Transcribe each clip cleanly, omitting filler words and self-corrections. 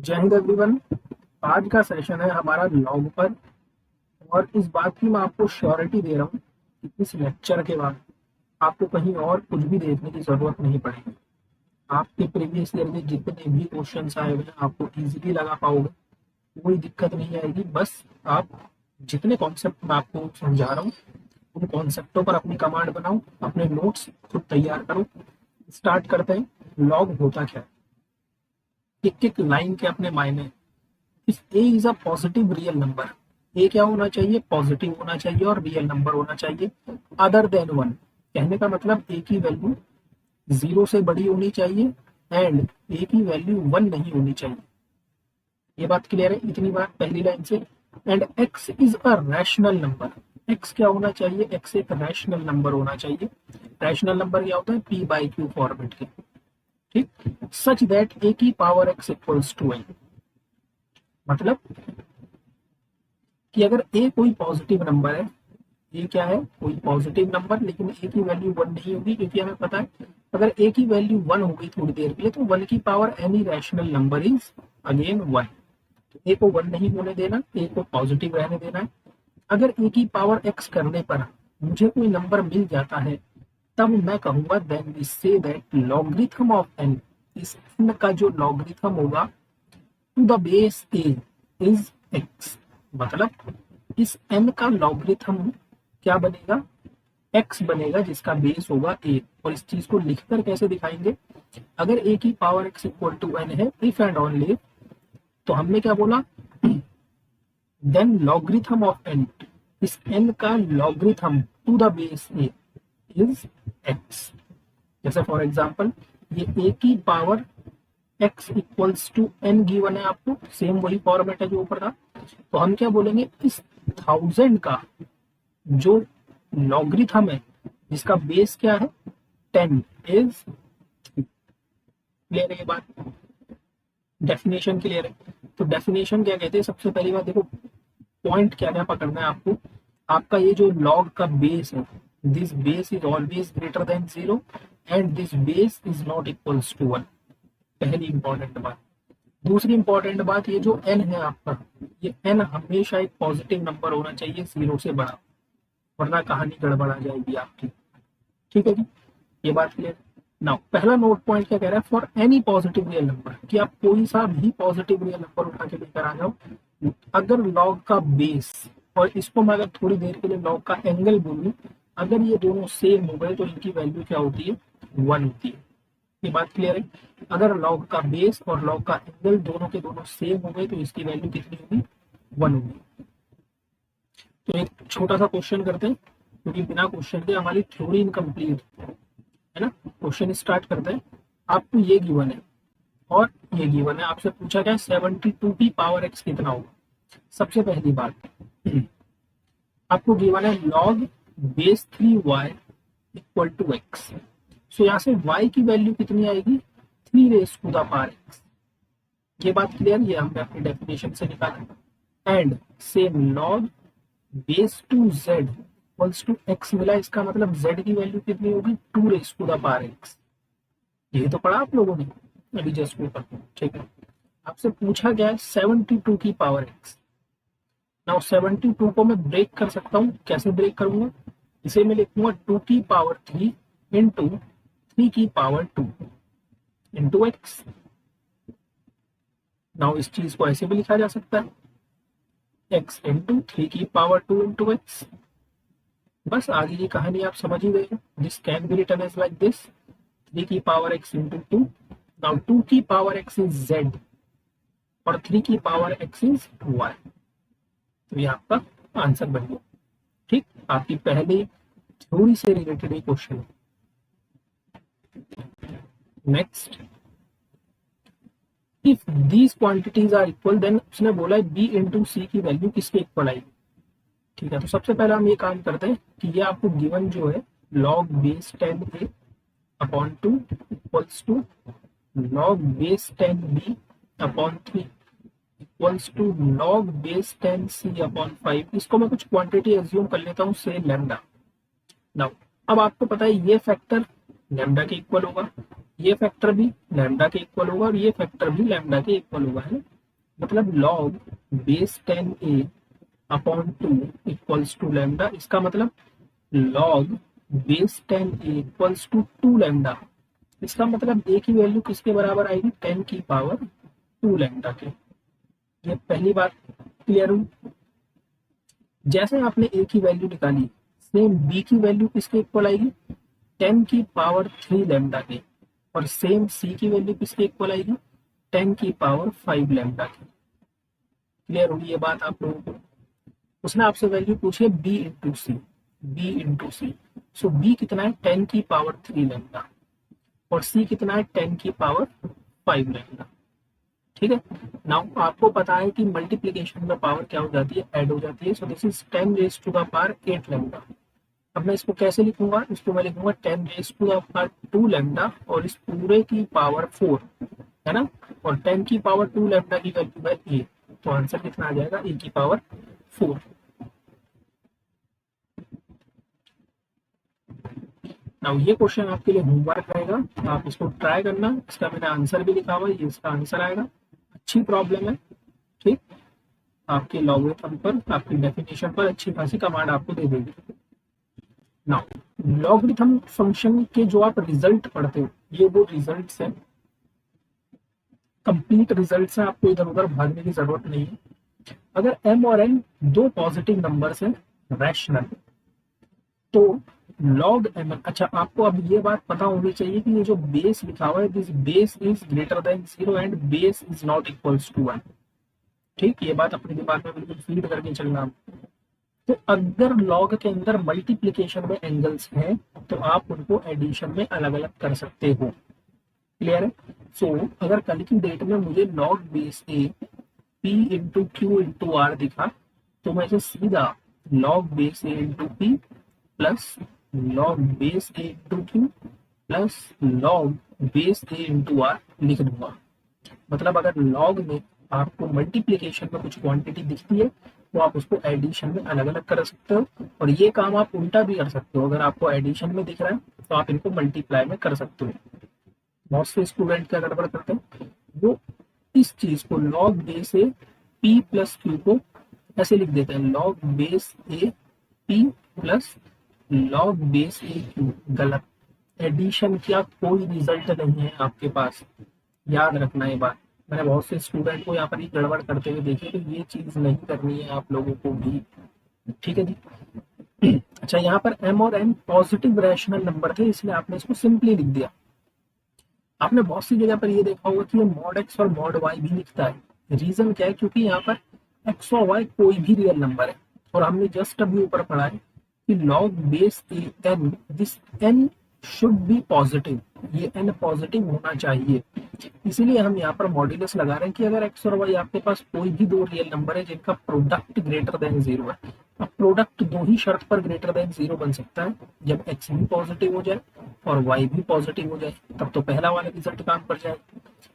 जय हिंद एवरीवन। आज का सेशन है हमारा लॉग पर। और इस बात की मैं आपको श्योरिटी दे रहा हूँ कि इस लेक्चर के बाद आपको कहीं और कुछ भी देखने की जरूरत नहीं पड़ेगी। आपके प्रीवियस ईयर में जितने भी क्वेश्चंस आए हुए हैं आपको इजीली लगा पाओगे, कोई दिक्कत नहीं आएगी। बस आप जितने कॉन्सेप्ट मैं आपको समझा रहा हूँ उन कॉन्सेप्टों पर अपनी कमांड बनाओ, अपने नोट्स खुद तैयार करो। स्टार्ट करते हैं। लॉग होता क्या है, एक एक लाइन के अपने मायने। If A is a positive real number, A क्या होना चाहिए, पॉजिटिव होना चाहिए और रियल नंबर होना चाहिए अदर देन वन। कहने का मतलब ए की वैल्यू जीरो से बड़ी होनी चाहिए एंड ए की वैल्यू वन नहीं होनी चाहिए। ये बात क्लियर है इतनी बात पहली लाइन से। And x is a rational number, x क्या होना चाहिए, एक्स एक रैशनल नंबर होना चाहिए। रैशनल नंबर क्या होता है, पी बाई क्यू फॉर्मेट के। ठीक, सच दैट ए की power x equals to n, मतलब कि अगर ए कोई पॉजिटिव नंबर है, ए क्या है, कोई पॉजिटिव नंबर, लेकिन ए की वैल्यू वन नहीं होगी क्योंकि हमें पता है अगर ए की वैल्यू वन हो गई थोड़ी देर के लिए तो वन की power any rational number is again one. तो ए को वन नहीं होने देना, ए को पॉजिटिव रहने देना है। अगर ए की पावर एक्स करने पर मुझे कोई नंबर मिल जाता है तब मैं कहूंगा then we say that logarithm of n, इस n का जो लॉगरिथम होगा to the base a is x. मतलब इस n का लॉगरिथम क्या बनेगा, x बनेगा जिसका बेस होगा a। और इस चीज को लिखकर कैसे दिखाएंगे, अगर a की power x equal to n है इफ एंड ओनली, तो हमने क्या बोला, देन लॉगरिथम ऑफ n, इस n का लॉगरिथम to the base a is x। जैसे फॉर एग्जांपल ये a की power x equals to n given है आपको, सेम वही फॉर्मेट है जो ऊपर था। तो हम क्या बोलेंगे, इस 1000 का जो लॉगरिथम है जिसका बेस क्या है 10 इज, क्लियर है ये बात, डेफिनेशन क्लियर है। तो डेफिनेशन क्या कहते हैं, सबसे पहली बात देखो पॉइंट क्या क्या पकड़ना है आपको। आपका ये जो लॉग का बेस है, this base is always greater than zero and this base is not equals to one, पहली इंपॉर्टेंट बात। दूसरी इंपॉर्टेंट बात, ये जो n है आपका, ये n हमेशा एक पॉजिटिव नंबर होना चाहिए जीरो से बड़ा, वरना कहानी गड़बड़ा जाएगी आपकी। ठीक है जी, ये बात क्लियर। नाउ पहला नोट पॉइंट क्या कह रहा है, for any positive real number, कि आप कोई सा भी पॉजिटिव रियल नंबर उठा के लेकर आ जाओ, अगर लॉग का बेस, और इसको मैं अगर थोड़ी देर के लिए लॉग का एंगल बोलूं, अगर ये दोनों सेम हो गए तो इनकी वैल्यू क्या होती है, वन होती है। ये बात क्लियर है। अगर लॉग का बेस और लॉग का एंगल दोनों के दोनों सेम हो गए तो इसकी वैल्यू कितनी होगी, वन होगी। तो एक छोटा सा क्वेश्चन करते हैं क्योंकि बिना क्वेश्चन के हमारी थ्योरी इनकम्प्लीट है ना। क्वेश्चन स्टार्ट करते हैं। आपको ये गिवन है और ये गिवन है, आपसे पूछा गया 72 की पावर एक्स कितना होगा। सबसे पहली बात आपको गिवन है log base 3y equal to X. So यहाँ से y की वैल्यू कितनी आएगी, 3 raise to the power X. ये बात क्लियर, ये हमने अपनी डेफिनेशन से निकाला। And same log base two Z equals to X मिला, इसका मतलब z की वैल्यू कितनी होगी, 2 raise to the power X. ये तो पढ़ा आप लोगों ने अभी जस्ट ऊपर, ठीक है। आपसे पूछा गया है 72 की पावर एक्स। नाउ 72 को मैं ब्रेक कर सकता हूँ, कैसे ब्रेक करूंगा, इसे मैं लिखूंगा 2 की पावर 3 इंटू 3 की पावर 2 इंटू एक्स। नाउ इस चीज को ऐसे भी लिखा जा सकता है, एक्स इंटू 3 की पावर 2 इंटू एक्स। बस आगे की कहानी आप समझ ही गए हो। This can be written as like this, 3 की पावर x इंटू 2। नाउ 2 की पावर x इज z और 3 की पावर x इज y। तो ये आपका आंसर बन गया। ठीक, आपकी पहली थ्योरी से रिलेटेड एक क्वेश्चन है। Next, if these quantities are equal then उसने बोला है b इंटू सी की वैल्यू किसके इक्वल आएगी। ठीक है, तो सबसे पहले हम ये काम करते हैं कि ये आपको गिवन जो है log base 10a upon 2 equals to log base 10b upon 3 equals to log base 10c upon 5। इसको मैं कुछ क्वांटिटी एज्यूम कर लेता हूँ से लैम्डा। नाउ अब आपको पता है ये फैक्टर लैम्डा के इक्वल होगा, ये फैक्टर भी लैम्डा के इक्वल होगा और ये फैक्टर भी लैम्डा के इक्वल होगा, है ना। मतलब log base 10a upon 2 equals to lambda, इसका मतलब log base 10a equals to 2 lambda. इसका मतलब a की वैल्यू किसके बराबर आएगी, 10 की पावर 2 लैम्डा के। ये पहली बात क्लियर हुई। जैसे आपने a की वैल्यू निकाली, सेम b की वैल्यू किसके इक्वल आएगी, 10 की पावर 3 लैम्डा के। और सेम c की वैल्यू किसके इक्वल आएगी, 10 की पावर 5 लैम्डा की। क्लियर होगी ये बात आप लोगों को। उसने आपसे वैल्यू पूछी है b इंटू सी, b इंटू सी। सो b कितना है, 10 की पावर 3 लैम्डा, और c कितना है, 10 की पावर 5 लैम्डा। ठीक है। नाउ आपको पता है कि मल्टीप्लीकेशन में पावर क्या हो जाती है, ऐड हो जाती है। So this is 10 raise to the power 8 lambda. अब मैं इसको कैसे लिखूंगा, इसको मैं लिखूंगा 10 raise to the power 2 lambda और इस पूरे की पावर 4, है ना। और 10 की पावर 2 लैम्डा की वैल्यू है ए, तो आंसर कितना आ जाएगा, ए की पावर 4। नाउ ये क्वेश्चन आपके लिए होमवर्क रहेगा, आप इसको ट्राई करना। इसका मैंने आंसर भी लिखा हुआ है, ये इसका आंसर आएगा। अच्छी प्रॉब्लम है, ठीक। आपके लॉगरिथम पर, आपकी डेफिनेशन पर अच्छी खासी कमांड आपको दे देगी। नाउ लॉगरिथम फंक्शन के जो आप रिजल्ट पढ़ते हो, ये वो रिजल्ट्स हैं, कंप्लीट रिजल्ट्स हैं, आपको इधर उधर भागने की जरूरत नहीं है। अगर m और n दो पॉजिटिव नंबर्स हैं रैशनल, तो log m, अच्छा आपको अब ये बात पता होनी चाहिए कि ये जो बेस लिखा हुआ है, this base is greater than 0 and base is not equals to 1। ठीक, ये बात अपने दिमाग में बिल्कुल फीड करके चलना। तो अगर लॉग के अंदर मल्टीप्लीकेशन में एंगल्स हैं, तो आप उनको एडिशन में अलग अलग कर सकते हो। क्लियर है। सो अगर कल की डेट में मुझे log base a p into q into r दिखा, तो मैं इसे सीधा log base a into p plus log base a into q plus log base a into r लिख दूंगा। मतलब अगर लॉग में आपको मल्टीप्लीकेशन में कुछ क्वांटिटी दिखती है, तो आप उसको एडिशन में अलग अलग कर सकते हो। और ये काम आप उल्टा भी कर सकते हो, अगर आपको एडिशन में दिख रहा है तो आप इनको मल्टीप्लाई में कर सकते हो। बहुत से स्टूडेंट क्या गड़बड़ करते हैं, वो इस चीज को log base a P plus Q को ऐसे लिख देते हैं, log base a P plus log base A Q. गलत। एडिशन का कोई रिजल्ट नहीं है आपके पास, याद रखना ये बात। मैंने बहुत से स्टूडेंट को यहाँ पर ही गड़बड़ करते हुए देखे, तो ये चीज नहीं करनी है आप लोगों को भी। ठीक है जी। अच्छा, यहाँ पर m और n पॉजिटिव रैशनल नंबर थे, इसलिए आपने इसको सिंपली लिख दिया। आपने बहुत सी जगह पर ये देखा होगा कि ये मॉड x और मॉड y भी लिखता है। रीजन क्या है, क्योंकि यहाँ पर x और y कोई भी रियल नंबर है, और हमने जस्ट अभी ऊपर पढ़ा है कि log base A n, this n should be positive, ये n पॉजिटिव होना चाहिए। इसीलिए हम यहाँ पर मॉड्यूलस लगा रहे हैं कि अगर x और y आपके पास कोई भी दो रियल नंबर है जिनका प्रोडक्ट ग्रेटर देन 0 है, अब प्रोडक्ट दो ही शर्त पर ग्रेटर देन 0 बन सकता है, जब x भी पॉजिटिव हो जाए और y भी पॉजिटिव हो जाए, तब तो पहला वाला रिजल्ट काम कर जाए।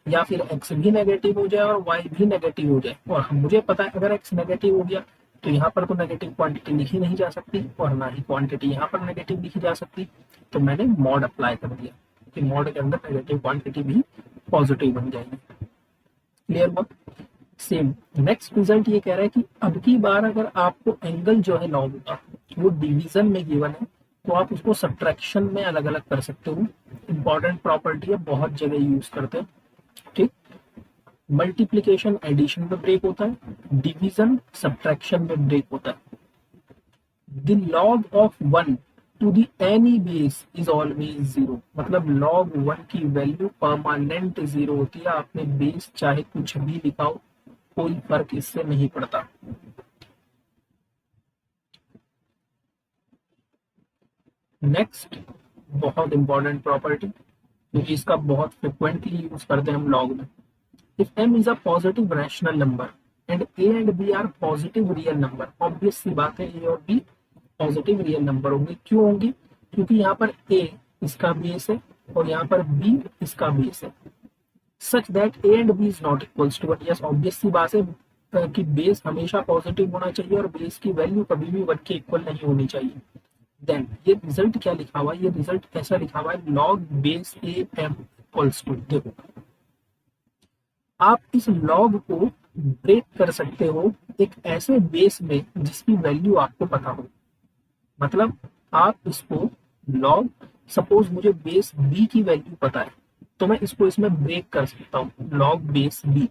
या फिर x भी नेगेटिव हो जाए और y भी नेगेटिव हो जाए, और हम मुझे पता है अगर x नेगेटिव हो गया तो यहाँ पर तो नेगेटिव क्वांटिटी लिखी नहीं जा सकती, और ना ही क्वांटिटी यहाँ पर नेगेटिव लिखी जा सकती। तो मैंने मॉड अप्लाई कर दिया कि मॉड के अंदर नेगेटिव क्वांटिटी भी पॉजिटिव बन जाएगी। क्लियर हुआ। सेम नेक्स्ट रिजल्ट ये कह रहा है कि अब की बार अगर आपको एंगल जो है लॉग का वो डिवीजन में गिवन है, तो आप उसको सब्ट्रैक्शन में अलग अलग कर सकते हो। इंपॉर्टेंट प्रॉपर्टी है, बहुत जगह यूज करते हैं। ठीक, मल्टीप्लीकेशन एडिशन में ब्रेक होता है, डिवीजन सब्ट्रैक्शन में ब्रेक होता है। The log of 1 to the any base is always 0, मतलब लॉग 1 की वैल्यू परमानेंट 0 होती है। आपने बेस चाहे कुछ भी लिखाओ, कोई फर्क इससे नहीं पड़ता। नेक्स्ट बहुत इंपॉर्टेंट प्रॉपर्टी, क्योंकि इसका बहुत फ्रिक्वेंटली यूज करते हैं हम लॉग में। If m is a positive rational number and a and b are positive real number, obvious सी बात है a और b पॉजिटिव रियल नंबर होंगे। क्यों होंगी, क्योंकि यहाँ पर a इसका बेस है और यहाँ पर b इसका बेस है, such that a and b is not equals to 1। Yes, obvious सी बात है कि बेस हमेशा पॉजिटिव होना चाहिए और बेस की वैल्यू कभी भी 1 के इक्वल नहीं होनी चाहिए। देन ये रिजल्ट क्या लिखा हुआ है, ये रिजल्ट कैसा लिखा हुआ है, log base a m equals to, देखो आप इस लॉग को ब्रेक कर सकते हो एक ऐसे बेस में जिसकी वैल्यू आपको पता हो। मतलब आप इसको लॉग, सपोज मुझे बेस बी की वैल्यू पता है तो मैं इसको इसमें ब्रेक कर सकता हूँ लॉग बेस बी।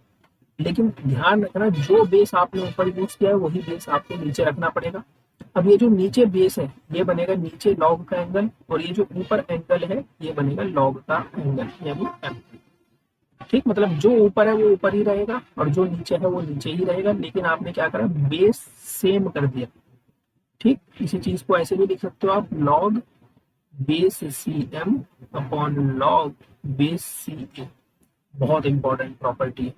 लेकिन ध्यान रखना जो बेस आपने ऊपर यूज किया है वही बेस आपको नीचे रखना पड़ेगा। अब ये जो नीचे बेस है ये बनेगा नीचे लॉग का एंगल, और ये जो ऊपर एंगल है ये बनेगा लॉग का एंगल यानी एम। ठीक, मतलब जो ऊपर है वो ऊपर ही रहेगा और जो नीचे है वो नीचे ही रहेगा, लेकिन आपने क्या करा, बेस सेम कर दिया। ठीक, इसी चीज को ऐसे भी लिख सकते हो आप, log base C M upon log base C A. बहुत इंपॉर्टेंट प्रॉपर्टी है।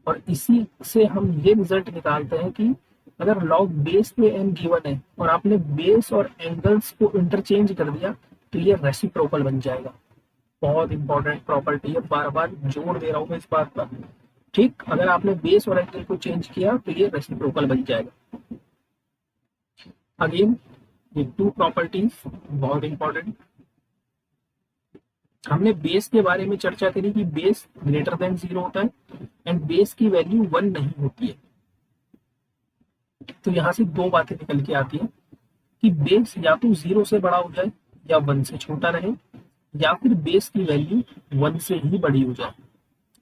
और इसी से हम ये रिजल्ट निकालते हैं कि अगर लॉग बेस पे एन गिवन है और आपने बेस और एंगल्स को इंटरचेंज कर दिया तो ये रेसिप्रोकल बन जाएगा। बहुत इंपॉर्टेंट प्रॉपर्टी है, बार बार जोर दे रहा हूँ मैं इस बात पर। ठीक, अगर आपने बेस और एंगल को चेंज किया तो ये रेसिप्रोकल बन जाएगा। अगेन ये टू प्रॉपर्टीज बहुत इंपॉर्टेंट। हमने बेस के बारे में चर्चा करी कि बेस ग्रेटर देन 0 होता है एंड बेस की वैल्यू 1 नहीं होती है। तो यहां से दो बातें निकल के आती है कि बेस या तो 0 से बड़ा हो जाए या 1 से छोटा रहे, या फिर बेस की वैल्यू 1 से ही बड़ी हो जाए।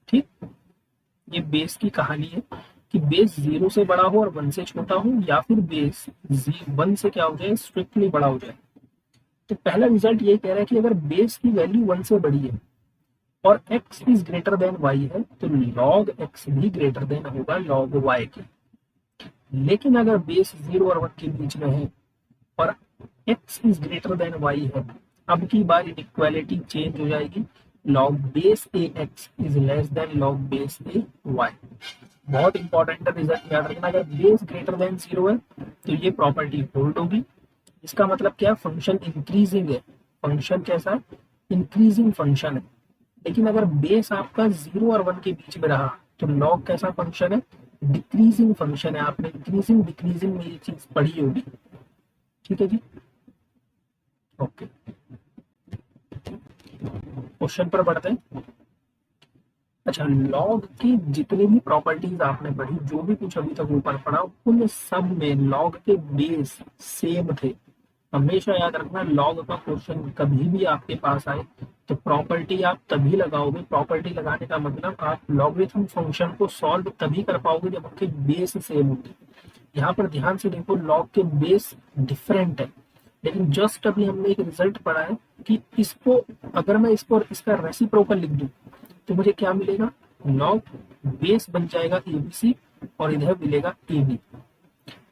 ठीक, ये बेस की कहानी है कि बेस 0 से बड़ा हो और 1 से छोटा हो, या फिर बेस 1 से क्या हो जाए, स्ट्रिक्टली बड़ा हो जाए। तो पहला रिजल्ट ये कह रहा है कि अगर बेस की वैल्यू 1 से बड़ी है और x is greater then y है तो log x भी ग्रेटर देन होगा log y के। लेकिन अगर बेस 0 और 1 के बीच में है और x is greater then y है, अब की बार इनइक्वालिटी चेंज हो जाएगी, log base a x is less than log base a y। बहुत इंपॉर्टेंट रिजल्ट याद रखना, अगर बेस ग्रेटर देन 0 है तो ये प्रॉपर्टी होल्ड होगी। इसका मतलब क्या, फंक्शन इंक्रीजिंग है। फंक्शन कैसा है, इंक्रीजिंग फंक्शन है। लेकिन अगर बेस आपका 0 और 1 के बीच में रहा तो लॉग कैसा फंक्शन है, डिक्रीजिंग फंक्शन है। आपने इंक्रीजिंग डिक्रीजिंग में ये चीज पढ़ी होगी। ठीक है जी, ओके, क्वेश्चन पर बढ़ते हैं। अच्छा, लॉग की जितनी भी प्रॉपर्टीज आपने पढ़ी, जो भी कुछ अभी तक ऊपर पढ़ा, उन सब में लॉग के बेस सेम थे। हमेशा याद रखना, लॉग का क्वेश्चन कभी भी आपके पास आए तो प्रॉपर्टी आप तभी लगाओगे। प्रॉपर्टी लगाने का मतलब आप लॉगरिथम फंक्शन को सॉल्व तभी कर पाओगे जब आपके बेस सेम होंगे। यहाँ पर ध्यान से देखो, लॉग के बेस डिफरेंट है, लेकिन जस्ट अभी हमने एक रिजल्ट पढ़ा है कि इसको अगर मैं इसको इसका रेसिप्रोकल लिख दूं तो मुझे क्या मिलेगा, लॉग बेस बन जाएगा एबीसी और इधर मिलेगा एबी।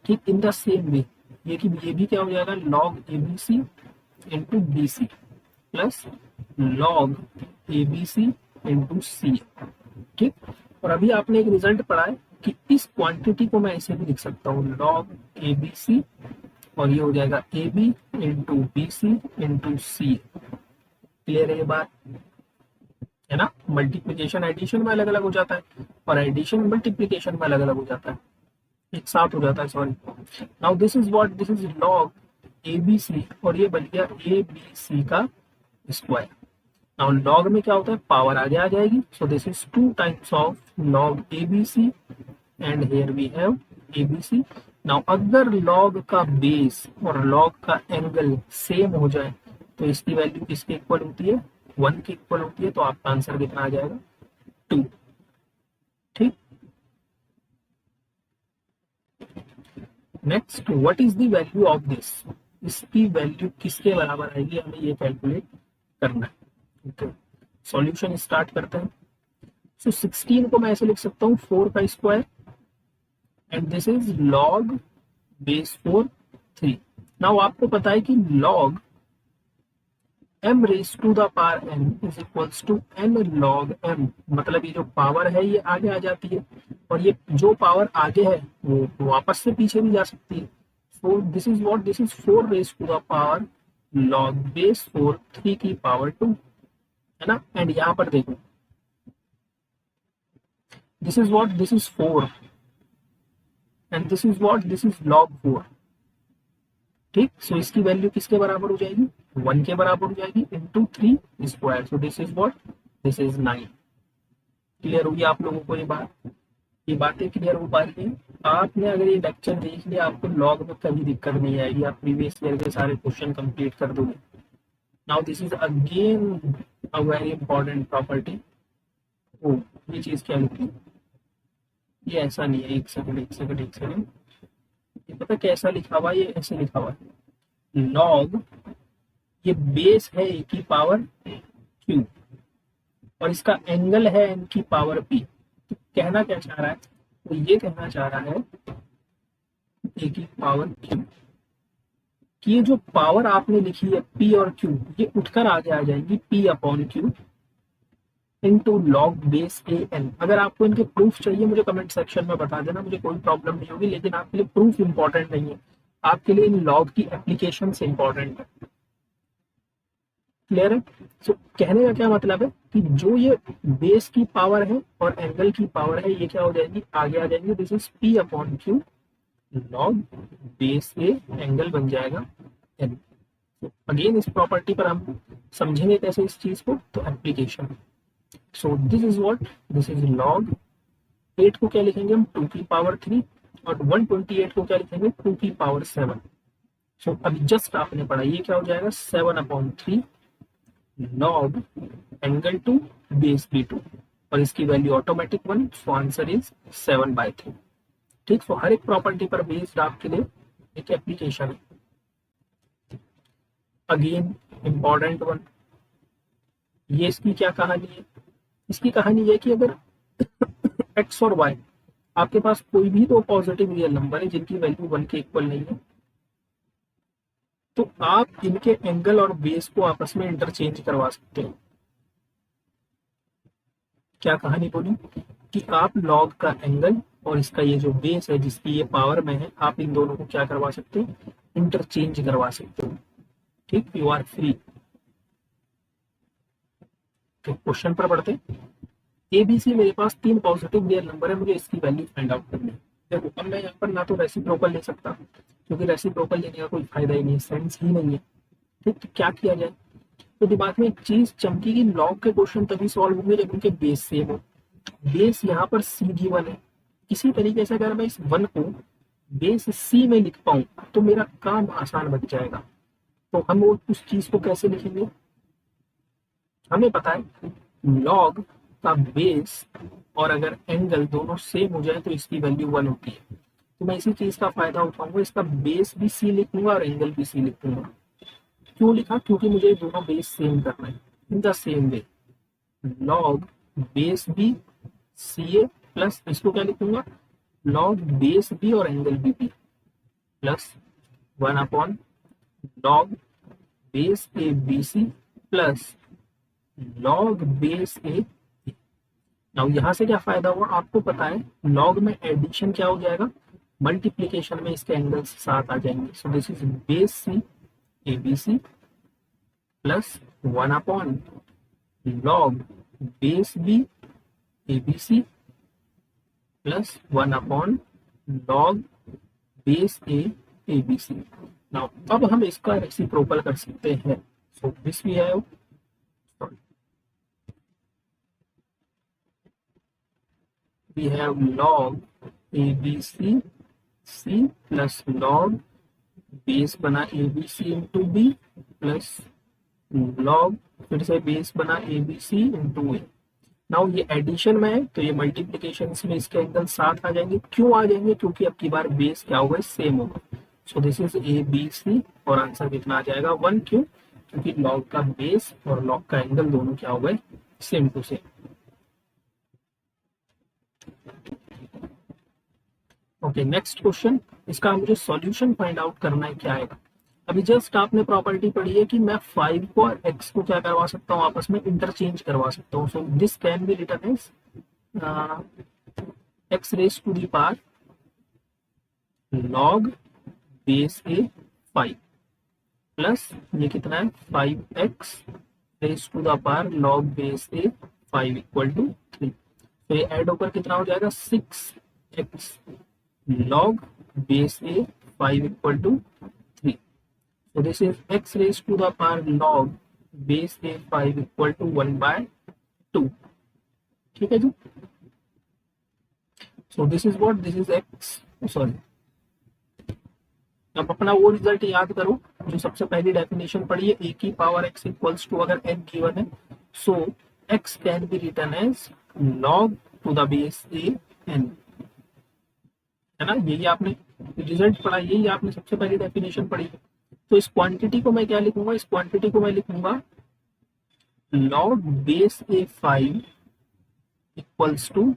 ठीक, इन द सेम वे ये भी क्या हो जाएगा, लॉग एबीसी इंटू बी सी plus log ABC into C. ठीक, और अभी आपने एक रिजल्ट पढ़ा है कि इस क्वांटिटी को मैं ऐसे भी लिख सकता हूँ, लॉग एबीसी और ये हो जाएगा AB into B C into C. Clear है ये बात, है ना। मल्टीप्लीकेशन एडिशन में अलग अलग हो जाता है और एडिशन मल्टीप्लीकेशन में अलग अलग हो जाता है, एक साथ हो जाता है, sorry. Now this is what, this is log ABC और ये बन गया ए बी सी का स्क्वायर। नाउ लॉग में क्या होता है, पावर आगे आ जाएगी, so this is 2 times of log ABC and here we have ABC. Now अगर लॉग का बेस और लॉग का एंगल सेम हो जाए तो इसकी वैल्यू किसके इक्वल होती है, 1 के इक्वल होती है। तो आपका आंसर कितना आ जाएगा, 2। ठीक, next, what is the value of this, इसकी वैल्यू किसके बराबर आएगी, हमें ये कैलकुलेट करना है। ओके, सॉल्यूशन स्टार्ट करते हैं। सो 16 को मैं ऐसे लिख सकता हूँ 4 का square and this is log base 4 3। Now आपको पता है कि log m raise to the power n is equals to n log m, मतलब ये जो पावर है ये आगे आ जाती है और ये जो पावर आगे है वो वापस से पीछे भी जा सकती है। So this is what, this is 4 raise to the power log base 4 3 की पावर 2, है ना। एंड यहाँ पर देखो, this is what, this is 4 and this is what, this is log 4। ठीक, सो इसकी वैल्यू किसके बराबर हो जाएगी, 1 के बराबर हो जाएगी into 3 square. So this is what, this is 9। Clear होगी आप लोगों को ये बात। ये बातें क्लियर हो पा रही है? आपने अगर ये लेक्चर देख लिया आपको लॉग में कभी दिक्कत नहीं आएगी, आप प्रीवियस ईयर के सारे क्वेश्चन कंप्लीट कर दोगे। Now this is again a very important property. ओ, ये चीज क्या लिखी है? ये ऐसा नहीं है, एक सेकंड एक सेकंड एक सेकंड, ये पता कैसा लिखा हुआ है? ये ऐसे लिखा हुआ है, लॉग, ये बेस है ए की पावर क्यू और इसका एंगल है एन की पावर पी। तो कहना क्या चाह रहा है? तो ये कहना चाह रहा है ए की पावर क्यू कि ये जो पावर आपने लिखी है पी और क्यू, ये उठकर आगे आ जाएंगी P upon Q into log base A N. अगर आपको इनके प्रूफ चाहिए मुझे कमेंट सेक्शन में बता देना, मुझे कोई प्रॉब्लम नहीं होगी, लेकिन आपके लिए प्रूफ इंपॉर्टेंट नहीं है, आपके लिए इन लॉग की एप्लीकेशन से इंपॉर्टेंट है। क्लियर है? सो कहने का क्या मतलब है कि जो ये बेस की पावर है और एंगल की पावर है, ये क्या हो जाएगी? आगे आ जाएंगे। This is P upon Q log base A, angle बन जाएगा एन। तो अगेन इस प्रॉपर्टी पर हम समझेंगे कैसे इस चीज को, तो application. So this is what, this is log 8 को क्या लिखेंगे हम? 2 की पावर 3 और 128 को क्या लिखेंगे? 2 की पावर 7। सो अभी जस्ट आपने पढ़ा, ये क्या हो जाएगा? 7 upon 3 log angle to base b 2 और इसकी value automatic 1, so answer is 7/3। ठीक, सो हर एक प्रॉपर्टी पर बेस्ड आपके लिए एक एप्लीकेशन है। अगेन इंपॉर्टेंट वन, ये इसकी क्या कहानी है? इसकी कहानी ये कि अगर एक्स और वाई आपके पास कोई भी दो पॉजिटिव रियल नंबर है जिनकी वैल्यू 1 के इक्वल नहीं है, तो आप इनके एंगल और बेस को आपस में इंटरचेंज करवा सकते हैं। क्या कहानी बोली? कि आप लॉग का एंगल और इसका ये जो बेस है जिसकी ये पावर में है, आप इन दोनों को क्या करवा सकते हैं? इंटरचेंज करवा सकते हो। ठीक, यू आर फ्री। तो क्वेश्चन पर बढ़ते। एबीसी मेरे पास 3 पॉजिटिव रियल नंबर है, मुझे इसकी वैल्यू फाइंड आउट करनी है। देखो अब मैं यहाँ पर ना तो रेसिप्रोकल ले सकता क्योंकि रेसिप्रोकल लेने का कोई फायदा ही नहीं है, सेंस ही नहीं है। ठीक, तो क्या किया जाए? तो दिमाग में एक चीज चमकी कि लॉग के क्वेश्चन तभी सॉल्व होंगे जब उनके बेस सेम हो। बेस यहाँ पर सी डी वन है, इसी तरीके से अगर मैं इस वन को बेस सी में लिख पाऊं तो मेरा काम आसान बन जाएगा। तो हम वो उस चीज को कैसे लिखेंगे? हमें पता है लॉग का बेस और अगर एंगल दोनों सेम हो जाए तो इसकी वैल्यू 1 होती है। तो मैं इसी चीज का फायदा उठाऊंगा, इसका बेस भी सी लिखूंगा और एंगल भी सी लिखूंगा। क्यों लिखा? क्योंकि मुझे दोनों बेस सेम करना है। In the same way log base b c a plus, इसको क्या लिखूंगा? लॉग बेस बी और angle b b plus 1 upon log base a b C plus log base a. Now यहां से क्या फायदा हुआ आपको पता है, लॉग में एडिशन क्या हो जाएगा? मल्टीप्लीकेशन में इसके एंगल्स साथ आ जाएंगे। So this is base C a b C plus 1 upon log base b a b C plus 1 upon log base a a b c. Now अब हम इसका रेसिप्रोकल कर सकते हैं। So this we have, we have log ABC C plus log base बना ABC into b plus log फिर से base बना ABC इंटू ए। नाउ ये एडिशन में है तो ये मल्टीप्लीकेशन में इसके एंगल साथ आ जाएंगे। क्यों आ जाएंगे? क्योंकि अब की बार बेस क्या होगा? सेम होगा। सो दिस इज ABC और आंसर कितना आ जाएगा? 1। क्यों? क्योंकि लॉग का बेस और लॉग का एंगल दोनों क्या हो गए? Same to same. Okay, next question, इसका मुझे सॉल्यूशन फाइंड आउट करना है। क्या है? अभी जस्ट आपने प्रॉपर्टी पढ़ी है कि मैं 5 को और x को क्या करवा सकता हूँ? आपस में इंटरचेंज करवा सकता हूँ। So this can be written as x raise to the power log base a 5 plus ये कितना है? 5x raise to the power log base a 5 equal to 3। तो ये ऐड होकर कितना हो जाएगा? 6x log base a 5 equal to 3. So this is x raised to the power log base a 5 equal to 1/2. ठीक है जी। So this is what, this is X, sorry. अब अपना वो रिजल्ट याद करो जो सबसे पहली डेफिनेशन पढ़ी है, ए की पावर एक्स इक्वल्स टू, अगर एन गिवन है so X can be written as log to the base A N, है ना। यही आपने रिजल्ट पढ़ा, यही आपने सबसे पहली डेफिनेशन पढ़ी। तो इस क्वांटिटी को मैं क्या लिखूंगा, इस क्वांटिटी को मैं लिखूंगा log base a 5 equals to,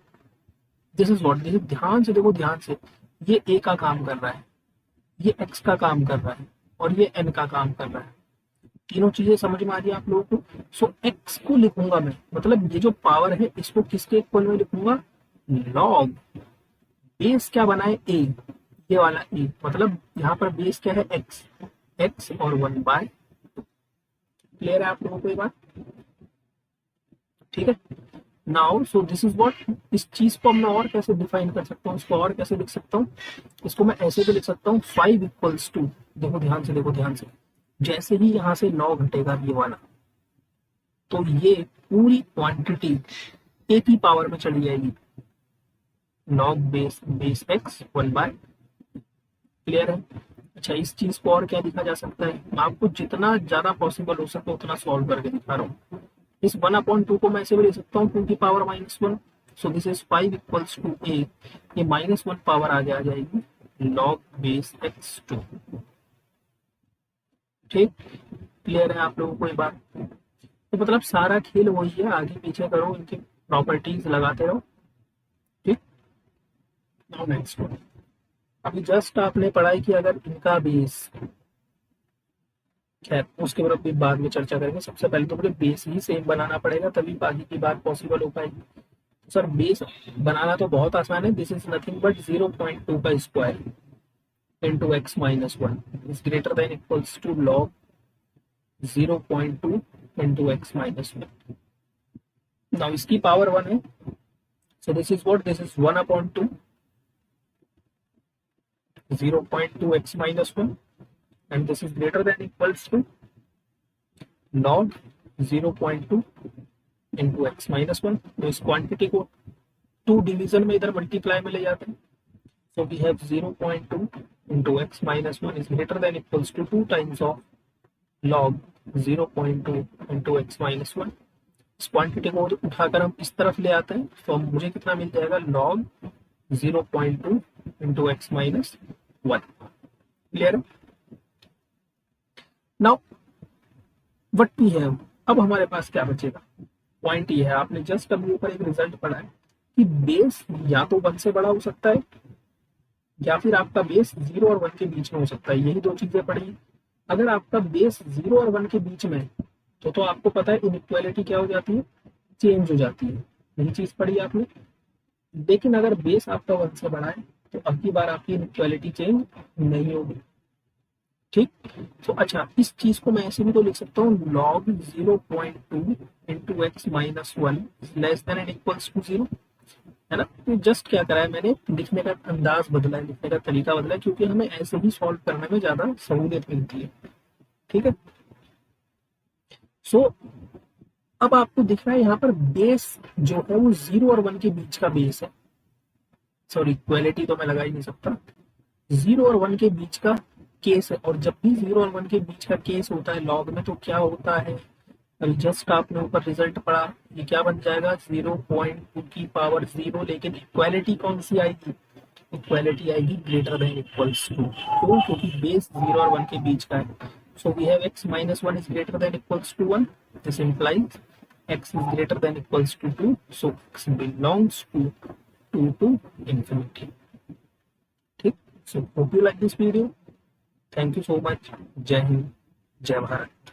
this is what, this is, ध्यान से देखो, ध्यान से, ये ए का काम कर रहा है, ये एक्स का काम कर रहा है और ये एन का काम कर रहा है। तीनों चीजें समझ में आ रही है आप लोगों को। सो एक्स को लिखूंगा मैं, मतलब ये जो पावर है इसको किसके इक्वल में लिखूंगा, लॉग बेस क्या बनाए ए, ये वाला ए, मतलब यहाँ पर बेस क्या है एक्स, एक्स और 1/। क्लियर है आप लोगों को ये बात, ठीक है। Now so this is what, इस चीज को मैं और कैसे डिफाइन कर सकता हूँ, इसको और कैसे लिख सकता हूँ, इसको मैं ऐसे भी लिख सकता हूँ 5 इक्वल्स टू, देखो ध्यान से, देखो ध्यान से, जैसे ही यहां से लॉग हटेगा ये वाला, तो ये पूरी क्वांटिटी ए की पावर में चली जाएगी, log base base x 1/। Clear है। अच्छा, इस चीज को और क्या लिखा जा सकता है, मैं आपको जितना ज्यादा पॉसिबल हो सके उतना सॉल्व करके दिखा रहा हूँ। इस 1/2 को मैं ऐसे भी लिख सकता हूँ 2 की power -1, so this is 5 equals to A, ये -1 पावर आगे आ जाएगी लॉग बेस एक्स 2। ठीक, क्लियर है आप लोगों को ये बात। तो मतलब सारा खेल वही है, आगे पीछे करो, इनकी प्रॉपर्टीज लगाते रहो। ठीक, नाउ नेक्स्ट वन। अभी जस्ट आपने पढ़ाई की, अगर इनका बेस, खैर उसके बाद भी बाद में चर्चा करेंगे, सबसे पहले तो मुझे बेस ही सेम बनाना पड़ेगा तभी बाकी की बात पॉसिबल हो पाएगी। तो सर बेस बनाना तो बहुत आसान है, दिस इज नथिंग बट 0.2 का square into x -1 is greater than equals to log 0.2 into x -1। Now इसकी पावर 1 है, so this is what, this is 1/2 0.2 x -1 and this is greater than equals to log 0.2 into x -1। तो इस quantity को 2 division में इधर multiply में ले जाते हैं, so we have 0.2 into x -1 is greater than equals to 2 times of log 0.2 into x -1। इस क्वांटिटी को उठाकर हम इस तरफ ले आते हैं, तो मुझे कितना मिल जाएगा, log 0.2 into x -1। क्लियर है। नाउ व्हाट वी हैव, अब हमारे पास क्या बचेगा, पॉइंट ये है, आपने जस्ट अभी ऊपर एक रिजल्ट पढ़ा है कि बेस या तो 1 से बड़ा हो सकता है या फिर आपका बेस 0 और 1 के बीच में हो सकता है, यही दो चीजें पढ़ी। अगर आपका बेस 0 और 1 के बीच में तो आपको पता है इनइक्वालिटी क्या हो जाती है, चेंज हो जाती है, यही चीज पढ़ी आपने। लेकिन अगर बेस आपका 1 से बड़ा है तो अब की बार आपकी इनइक्वालिटी चेंज नहीं होगी। ठीक, तो अच्छा, इस चीज को मैं ऐसे भी तो लिख सकता हूँ log 0.2 into x -1 less than and equals to 0, है ना। तो जस्ट क्या करा है मैंने, लिखने का अंदाज बदला है, लिखने का तरीका बदला है, क्योंकि हमें ऐसे ही सॉल्व करने में ज्यादा सहूलियत मिलती है। ठीक है, सो अब आपको दिख रहा है यहाँ पर बेस जो है वो 0 और 1 के बीच का बेस है, सॉरी इक्वालिटी तो मैं लगा ही नहीं सकता, 0 और 1 के बीच का केस है, और जब भी 0 और 1 के बीच का केस होता है लॉग में तो क्या होता है, जस्ट आपने ऊपर रिजल्ट पढ़ा, ये क्या बन जाएगा 0.2 की पावर 0, लेकिन इक्वालिटी कौन सी आएगी, इक्वालिटी आएगी ग्रेटर देन इक्वल्स टू, क्यों, क्योंकि बेस 0 और 1 के बीच का है। So we have x -1 is greater than equals to 1, this implies x is greater than equals to 2, so x belongs to 2 to infinity। ठीक, so hope you like this video, thank you so much, जय हिंद, जय भारत।